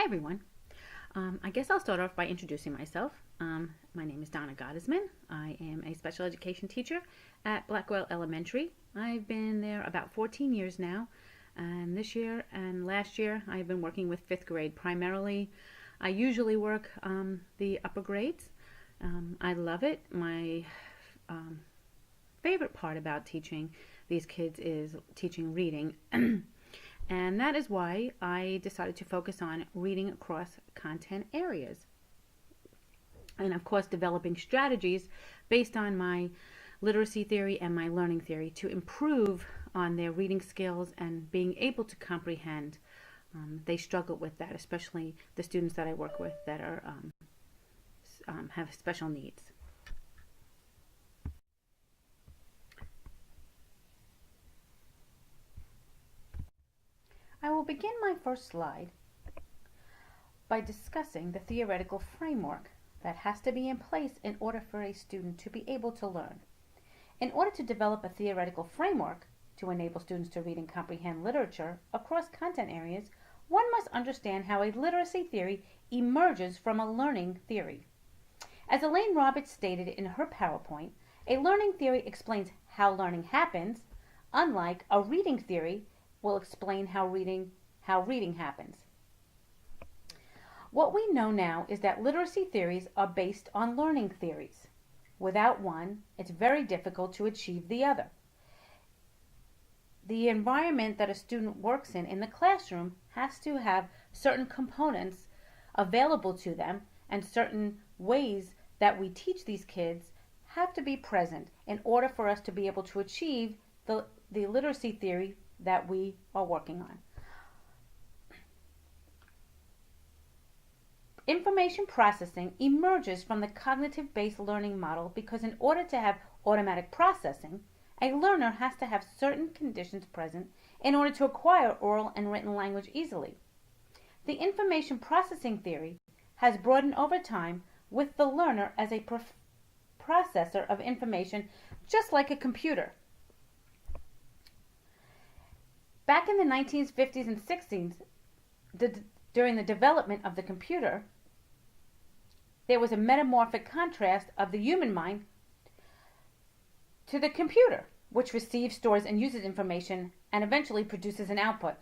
everyone. I guess I'll start off by introducing myself. My name is Donna Gottesman. I am a special education teacher at Blackwell Elementary. I've been there about 14 years now, and this year and last year I've been working with 5th grade primarily. I usually work the upper grades. I love it. My favorite part about teaching these kids is teaching reading. And that is why I decided to focus on reading across content areas. And of course, developing strategies based on my literacy theory and my learning theory to improve on their reading skills and being able to comprehend. They struggle with that, especially the students that I work with that are have special needs. I will begin my first slide by discussing the theoretical framework that has to be in place in order for a student to be able to learn. In order to develop a theoretical framework to enable students to read and comprehend literature across content areas, one must understand how a literacy theory emerges from a learning theory. As Elaine Roberts stated in her PowerPoint, a learning theory explains how learning happens, unlike a reading theory will explain how reading happens. What we know now is that literacy theories are based on learning theories. Without one, it's very difficult to achieve the other. The environment that a student works in the classroom has to have certain components available to them, and certain ways that we teach these kids have to be present in order for us to be able to achieve the literacy theory that we are working on. Information processing emerges from the cognitive-based learning model because in order to have automatic processing, a learner has to have certain conditions present in order to acquire oral and written language easily. The information processing theory has broadened over time with the learner as a processor of information, just like a computer. Back in the 1950s and 60s, during the development of the computer, there was a metamorphic contrast of the human mind to the computer, which receives, stores, and uses information and eventually produces an output.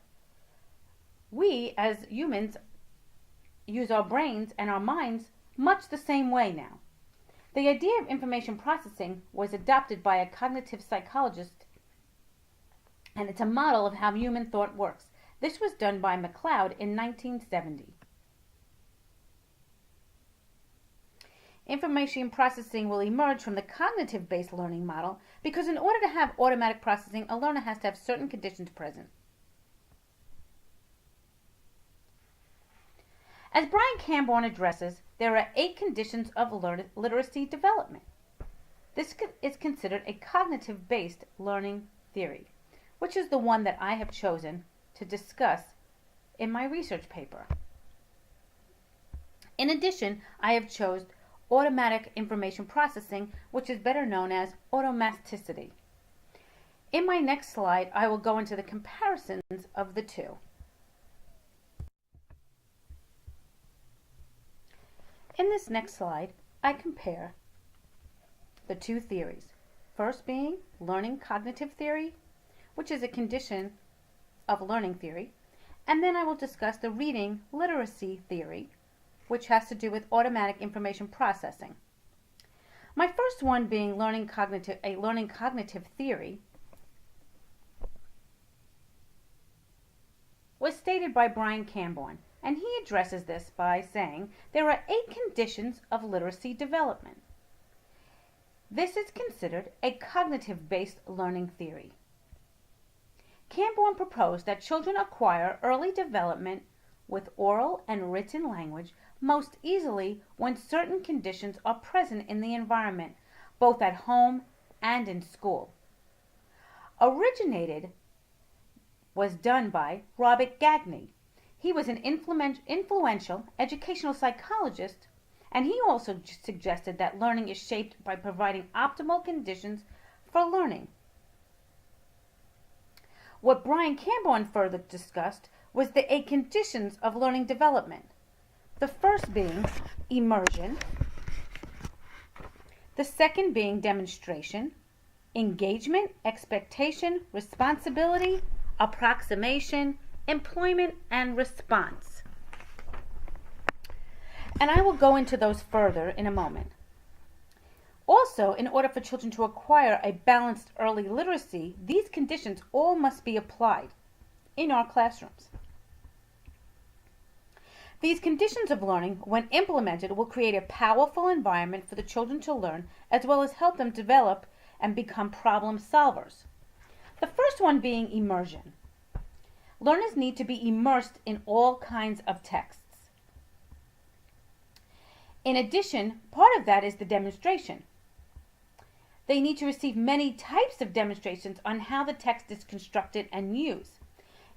We, as humans, use our brains and our minds much the same way now. The idea of information processing was adopted by a cognitive psychologist, and it's a model of how human thought works. This was done by MacLeod in 1970. Information processing will emerge from the cognitive-based learning model because in order to have automatic processing, a learner has to have certain conditions present. As Brian Camborne addresses, there are 8 conditions of literacy development. This is considered a cognitive-based learning theory, which is the one that I have chosen to discuss in my research paper. In addition, I have chosen automatic information processing, which is better known as automaticity. In my next slide, I will go into the comparisons of the two. In this next slide, I compare the two theories. First being learning cognitive theory, which is a condition of learning theory, and then I will discuss the reading literacy theory, which has to do with automatic information processing. My first one being a learning cognitive theory was stated by Brian Camborne, and he addresses this by saying there are 8 conditions of literacy development. This is considered a cognitive-based learning theory. Camborne proposed that children acquire early development with oral and written language most easily when certain conditions are present in the environment, both at home and in school. Was done by Robert Gagné. He was an influential educational psychologist, and he also suggested that learning is shaped by providing optimal conditions for learning. What Brian Camborne further discussed was the 8 conditions of learning development. The first being immersion, the second being demonstration, engagement, expectation, responsibility, approximation, employment, and response. And I will go into those further in a moment. Also, in order for children to acquire a balanced early literacy, these conditions all must be applied in our classrooms. These conditions of learning, when implemented, will create a powerful environment for the children to learn, as well as help them develop and become problem solvers. The first one being immersion. Learners need to be immersed in all kinds of texts. In addition, part of that is the demonstration. They need to receive many types of demonstrations on how the text is constructed and used.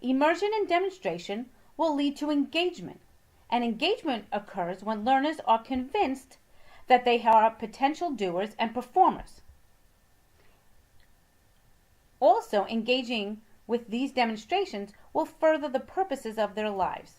Immersion and demonstration will lead to engagement, and engagement occurs when learners are convinced that they are potential doers and performers. Also, engaging with these demonstrations will further the purposes of their lives.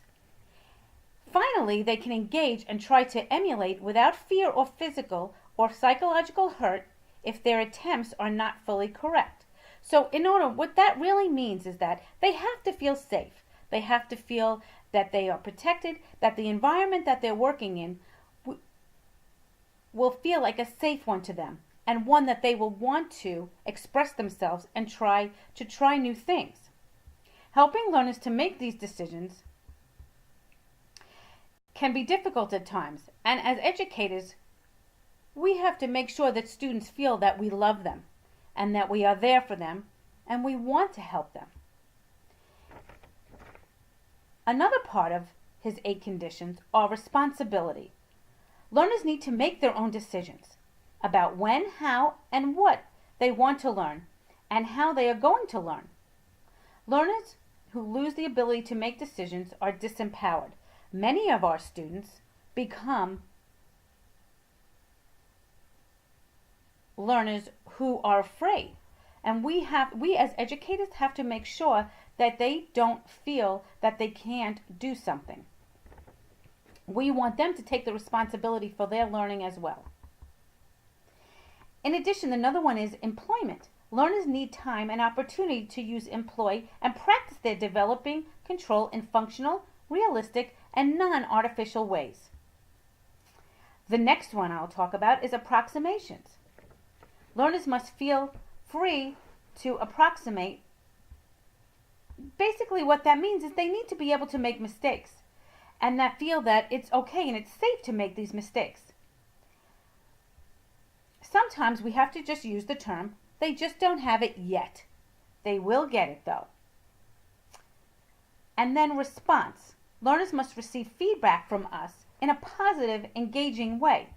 Finally, they can engage and try to emulate without fear or physical or psychological hurt if their attempts are not fully correct. So what that really means is that they have to feel safe. They have to feel that they are protected, that the environment that they're working in will feel like a safe one to them, and one that they will want to express themselves and try new things. Helping learners to make these decisions can be difficult at times, and as educators, we have to make sure that students feel that we love them and that we are there for them and we want to help them. Another part of his 8 conditions are responsibility. Learners need to make their own decisions about when, how, and what they want to learn and how they are going to learn. Learners who lose the ability to make decisions are disempowered. Many of our students become learners who are afraid, and we as educators have to make sure that they don't feel that they can't do something. We want them to take the responsibility for their learning as well. In addition, another one is employment. Learners need time and opportunity to use, employ, and practice their developing control in functional, realistic, and non-artificial ways. The next one I'll talk about is approximations. Learners must feel free to approximate. Basically, what that means is they need to be able to make mistakes and that feel that it's okay and it's safe to make these mistakes. Sometimes we have to just use the term, they just don't have it yet. They will get it though. And then response. Learners must receive feedback from us in a positive, engaging way.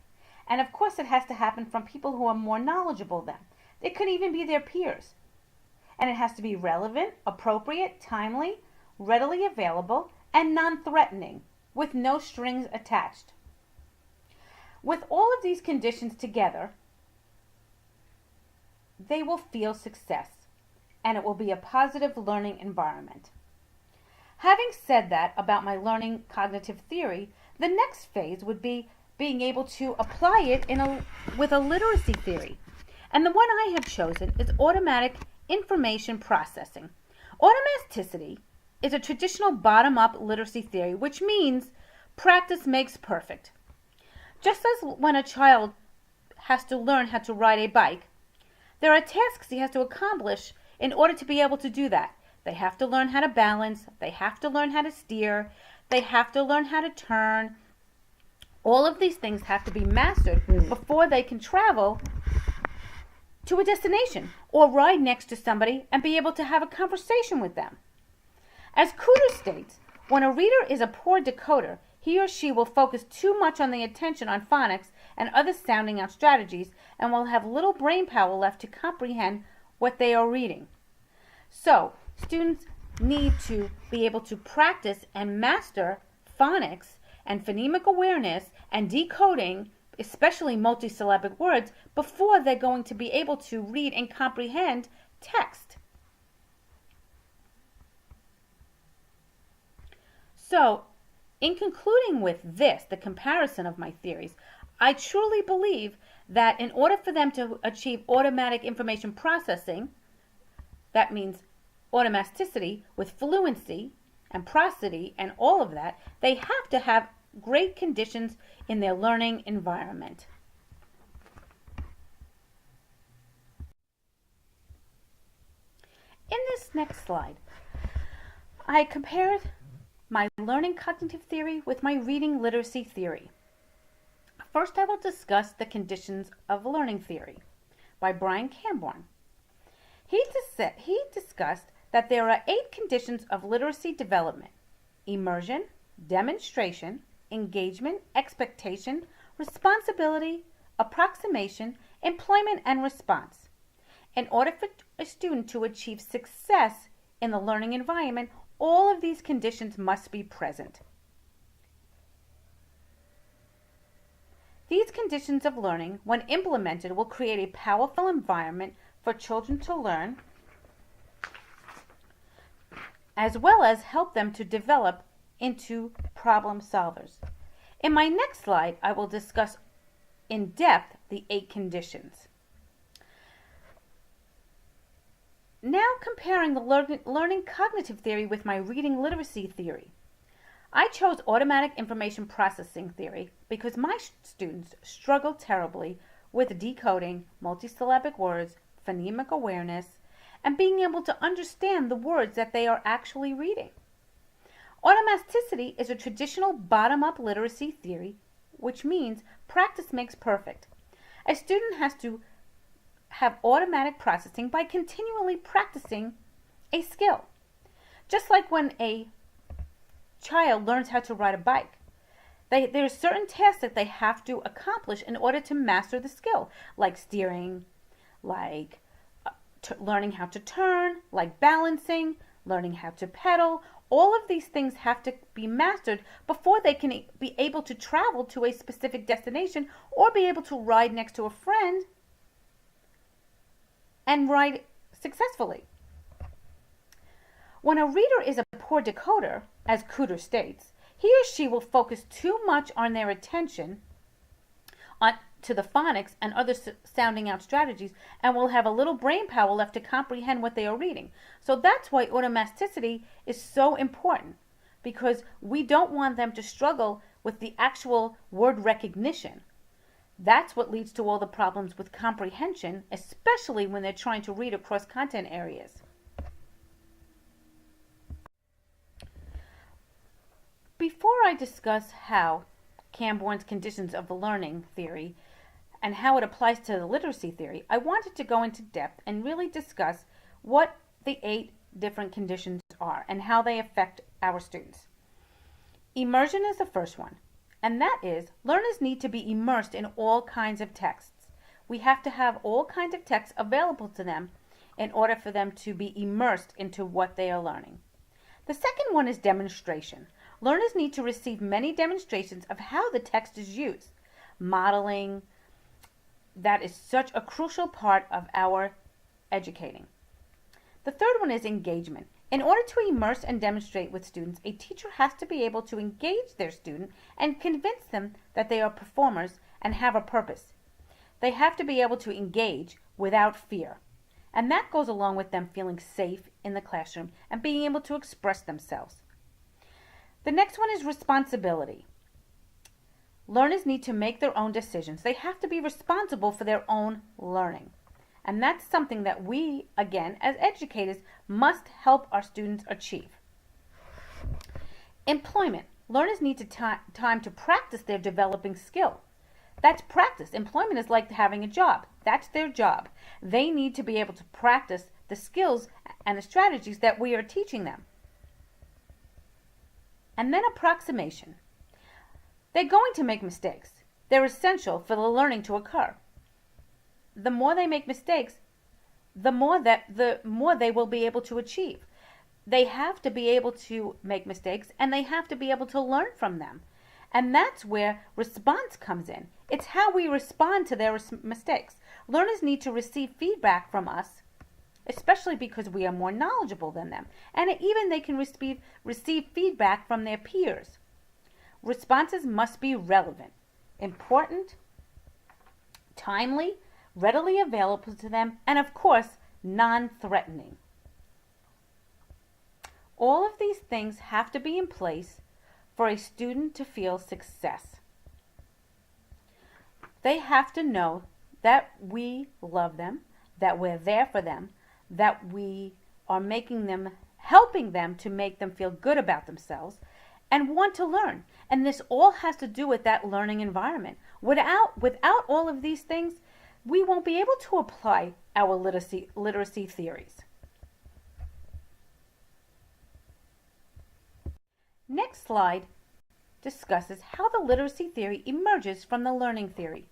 And of course it has to happen from people who are more knowledgeable than them. It could even be their peers. And it has to be relevant, appropriate, timely, readily available, and non-threatening, with no strings attached. With all of these conditions together, they will feel success, and it will be a positive learning environment. Having said that about my learning cognitive theory, the next phase would be being able to apply it with a literacy theory. And the one I have chosen is automatic information processing. Automaticity is a traditional bottom-up literacy theory, which means practice makes perfect. Just as when a child has to learn how to ride a bike, there are tasks he has to accomplish in order to be able to do that. They have to learn how to balance, they have to learn how to steer, they have to learn how to turn. All of these things have to be mastered before they can travel to a destination or ride next to somebody and be able to have a conversation with them. As Cooter states, when a reader is a poor decoder, he or she will focus too much on the attention on phonics and other sounding out strategies and will have little brain power left to comprehend what they are reading. So, students need to be able to practice and master phonics and phonemic awareness and decoding, especially multisyllabic words, before they're going to be able to read and comprehend text. So, In concluding with this, the comparison of my theories, I truly believe that in order for them to achieve automatic information processing, that means automaticity with fluency and prosody and all of that, they have to have great conditions in their learning environment. In this next slide, I compared my learning cognitive theory with my reading literacy theory. First, I will discuss the conditions of learning theory by Brian Camborne. He discussed that there are 8 conditions of literacy development: immersion, demonstration, engagement, expectation, responsibility, approximation, employment, and response. In order for a student to achieve success in the learning environment, all of these conditions must be present. These conditions of learning, when implemented, will create a powerful environment for children to learn, as well as help them to develop into problem solvers. In my next slide, I will discuss in depth the 8 conditions. Now comparing the learning cognitive theory with my reading literacy theory. I chose automatic information processing theory because my students struggle terribly with decoding multisyllabic words, phonemic awareness, and being able to understand the words that they are actually reading. Automaticity is a traditional bottom-up literacy theory, which means practice makes perfect. A student has to have automatic processing by continually practicing a skill. Just like when a child learns how to ride a bike, there are certain tasks that they have to accomplish in order to master the skill, like steering, like learning how to turn, like balancing, learning how to pedal. All of these things have to be mastered before they can be able to travel to a specific destination or be able to ride next to a friend and ride successfully. When a reader is a poor decoder, as Cooter states, he or she will focus too much on their attention to the phonics and other sounding out strategies and will have a little brain power left to comprehend what they are reading. So that's why automaticity is so important, because we don't want them to struggle with the actual word recognition. That's what leads to all the problems with comprehension, especially when they're trying to read across content areas. Before I discuss how Camborne's conditions of the learning theory and how it applies to the literacy theory, I wanted to go into depth and really discuss what the 8 different conditions are and how they affect our students. Immersion is the first one, and that is learners need to be immersed in all kinds of texts. We have to have all kinds of texts available to them in order for them to be immersed into what they are learning. The second one is demonstration. Learners need to receive many demonstrations of how the text is used. Modeling, that is such a crucial part of our educating. The third one is engagement. In order to immerse and demonstrate with students, a teacher has to be able to engage their student and convince them that they are performers and have a purpose. They have to be able to engage without fear. And that goes along with them feeling safe in the classroom and being able to express themselves. The next one is responsibility. Learners need to make their own decisions. They have to be responsible for their own learning. And that's something that we, again, as educators, must help our students achieve. Employment. Learners need time to practice their developing skill. That's practice. Employment is like having a job. That's their job. They need to be able to practice the skills and the strategies that we are teaching them. And then approximation. They're going to make mistakes. They're essential for the learning to occur. The more they make mistakes, the more they will be able to achieve. They have to be able to make mistakes, and they have to be able to learn from them. And that's where response comes in. It's how we respond to their mistakes. Learners need to receive feedback from us, especially because we are more knowledgeable than them. And even they can receive feedback from their peers. Responses must be relevant, important, timely, readily available to them, and of course, non-threatening. All of these things have to be in place for a student to feel success. They have to know that we love them, that we're there for them, that we are helping them to make them feel good about themselves and want to learn. And this all has to do with that learning environment. Without all of these things, we won't be able to apply our literacy theories. Next slide discusses how the literacy theory emerges from the learning theory.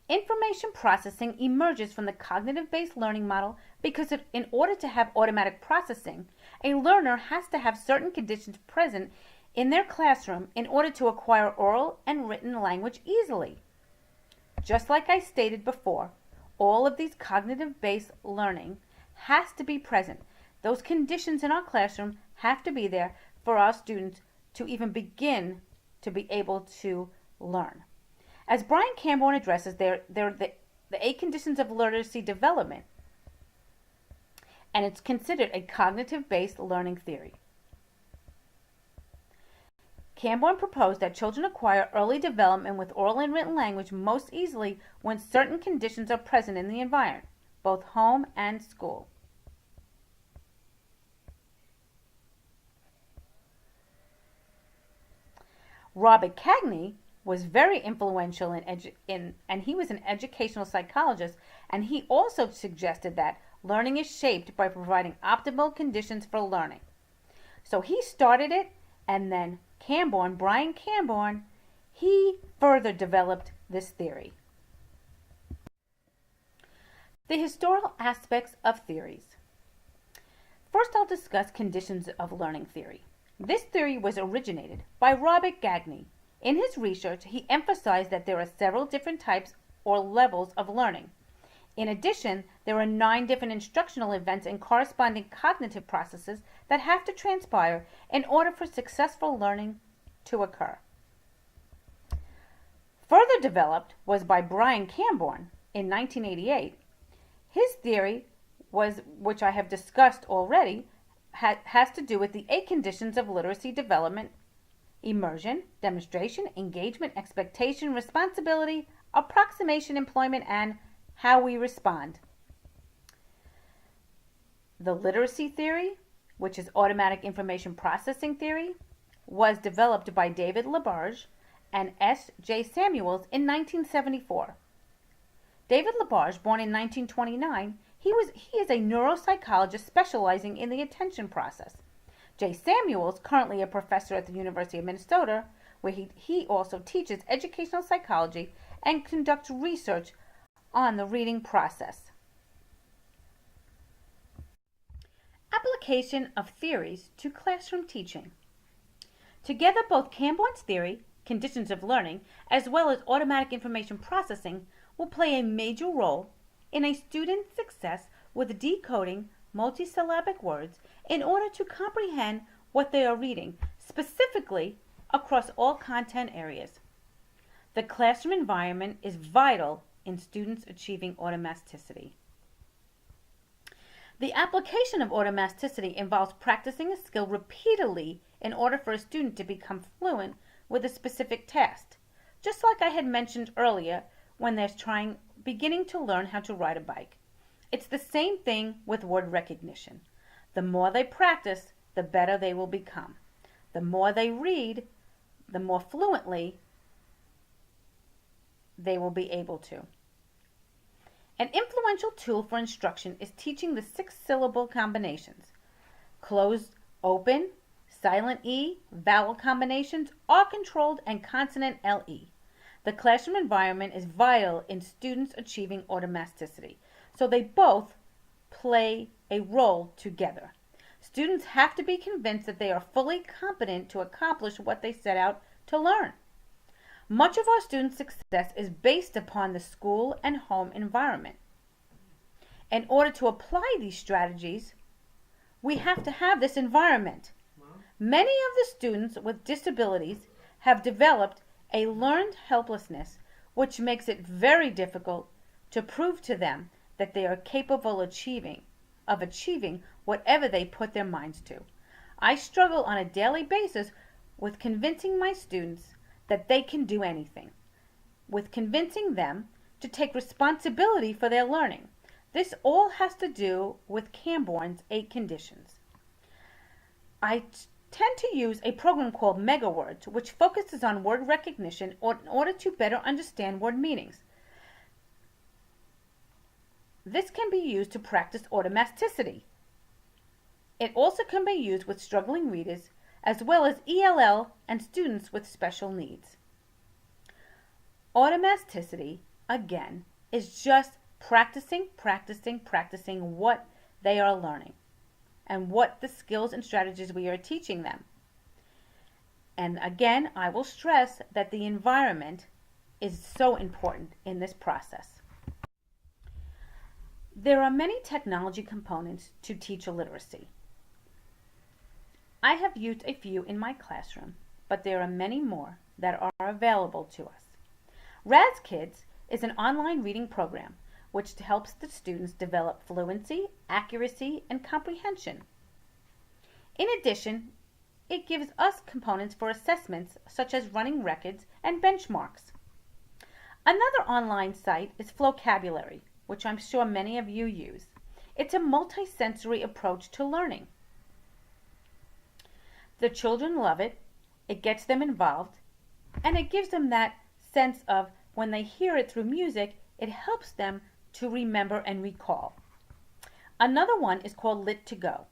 Information processing emerges from the cognitive-based learning model because in order to have automatic processing, a learner has to have certain conditions present in their classroom in order to acquire oral and written language easily. Just like I stated before, all of these cognitive-based learning has to be present. Those conditions in our classroom have to be there for our students to even begin to be able to learn. As Brian Camborne addresses, they're the 8 conditions of literacy development, and it's considered a cognitive-based learning theory. Camborne proposed that children acquire early development with oral and written language most easily when certain conditions are present in the environment, both home and school. Robert Cagney was very influential and he was an educational psychologist, and he also suggested that learning is shaped by providing optimal conditions for learning. So he started it, and then Brian Camborne, he further developed this theory. The historical aspects of theories. First, I'll discuss conditions of learning theory. This theory was originated by Robert Cagney. In his research, he emphasized that there are several different types or levels of learning. In addition, there are 9 different instructional events and corresponding cognitive processes that have to transpire in order for successful learning to occur. Further developed was by Brian Camborne in 1988. His theory was, which I have discussed already, has to do with the 8 conditions of literacy development: immersion, demonstration, engagement, expectation, responsibility, approximation, employment, and how we respond. The literacy theory, which is automatic information processing theory, was developed by David LaBarge and S. J. Samuels in 1974. David LaBarge, born in 1929, he is a neuropsychologist specializing in the attention process. J. Samuels, currently a professor at the University of Minnesota, where he also teaches educational psychology and conducts research on the reading process. Application of theories to classroom teaching. Together, both Camborne's theory, conditions of learning, as well as automatic information processing will play a major role in a student's success with decoding multisyllabic words in order to comprehend what they are reading, specifically across all content areas. The classroom environment is vital in students achieving automaticity. The application of automaticity involves practicing a skill repeatedly in order for a student to become fluent with a specific task, just like I had mentioned earlier when they're beginning to learn how to ride a bike. It's the same thing with word recognition. The more they practice, the better they will become. The more they read, the more fluently they will be able to. An influential tool for instruction is teaching the 6 syllable combinations: closed, open, silent E, vowel combinations, R-controlled, and consonant LE. The classroom environment is vital in students achieving automaticity, so they both play a role together. Students have to be convinced that they are fully competent to accomplish what they set out to learn. Much of our students' success is based upon the school and home environment. In order to apply these strategies, we have to have this environment. Many of the students with disabilities have developed a learned helplessness which makes it very difficult to prove to them that they are capable of achieving whatever they put their minds to. I struggle on a daily basis with convincing my students that they can do anything, with convincing them to take responsibility for their learning. This all has to do with Camborne's 8 conditions. I tend to use a program called MegaWords, which focuses on word recognition in order to better understand word meanings. This can be used to practice automaticity. It also can be used with struggling readers as well as ELL and students with special needs. Automaticity, again, is just practicing what they are learning and what the skills and strategies we are teaching them. And again, I will stress that the environment is so important in this process. There are many technology components to teacher literacy. I have used a few in my classroom, but there are many more that are available to us. RazKids is an online reading program which helps the students develop fluency, accuracy, and comprehension. In addition, it gives us components for assessments such as running records and benchmarks. Another online site is Flocabulary, which I'm sure many of you use. It's a multisensory approach to learning. The children love it, it gets them involved, and it gives them that sense of when they hear it through music, it helps them to remember and recall. Another one is called Lit2Go.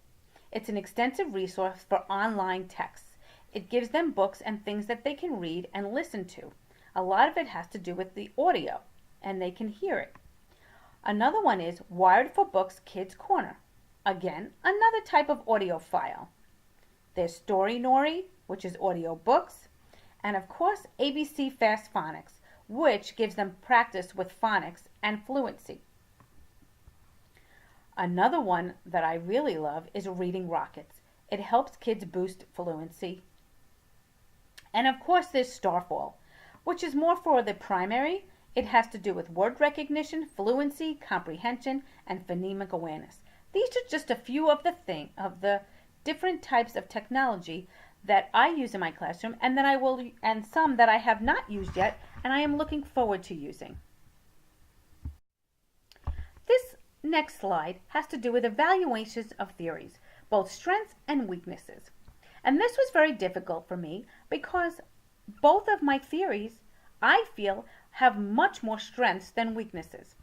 It's an extensive resource for online texts. It gives them books and things that they can read and listen to. A lot of it has to do with the audio, and they can hear it. Another one is Wired for Books Kids Corner. Again, another type of audio file. There's Storynory, which is audio books, and of course ABC Fast Phonics, which gives them practice with phonics and fluency. Another one that I really love is Reading Rockets. It helps kids boost fluency. And of course there's Starfall, which is more for the primary. It has to do with word recognition, fluency, comprehension, and phonemic awareness. These are just a few of the different types of technology that I use in my classroom and some that I have not used yet and I am looking forward to using. This next slide has to do with evaluations of theories, both strengths and weaknesses. And this was very difficult for me because both of my theories, I feel, have much more strengths than weaknesses.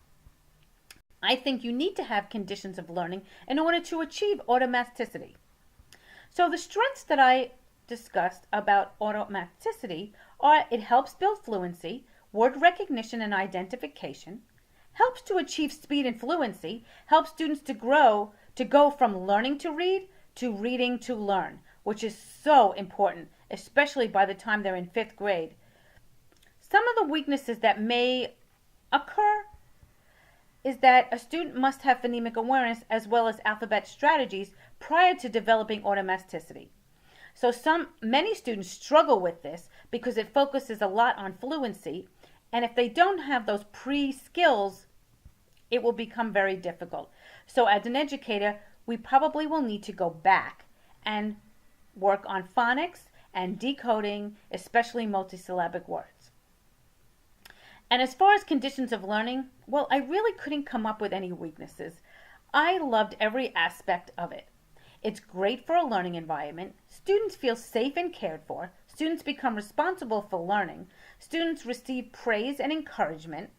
I think you need to have conditions of learning in order to achieve automaticity. So the strengths that I discussed about automaticity are it helps build fluency, word recognition and identification, helps to achieve speed and fluency, helps students to go from learning to read to reading to learn, which is so important, especially by the time they're in 5th grade. Some of the weaknesses that may occur is that a student must have phonemic awareness as well as alphabet strategies prior to developing automaticity. So many students struggle with this because it focuses a lot on fluency, and if they don't have those pre-skills, it will become very difficult. So as an educator, we probably will need to go back and work on phonics and decoding, especially multisyllabic words. And as far as conditions of learning, well, I really couldn't come up with any weaknesses. I loved every aspect of it. It's great for a learning environment. Students feel safe and cared for. Students become responsible for learning. Students receive praise and encouragement,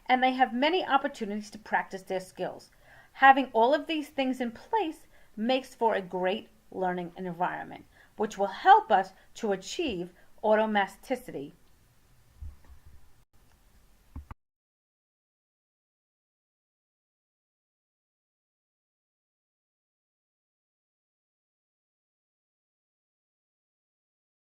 and they have many opportunities to practice their skills. Having all of these things in place makes for a great learning environment, which will help us to achieve automaticity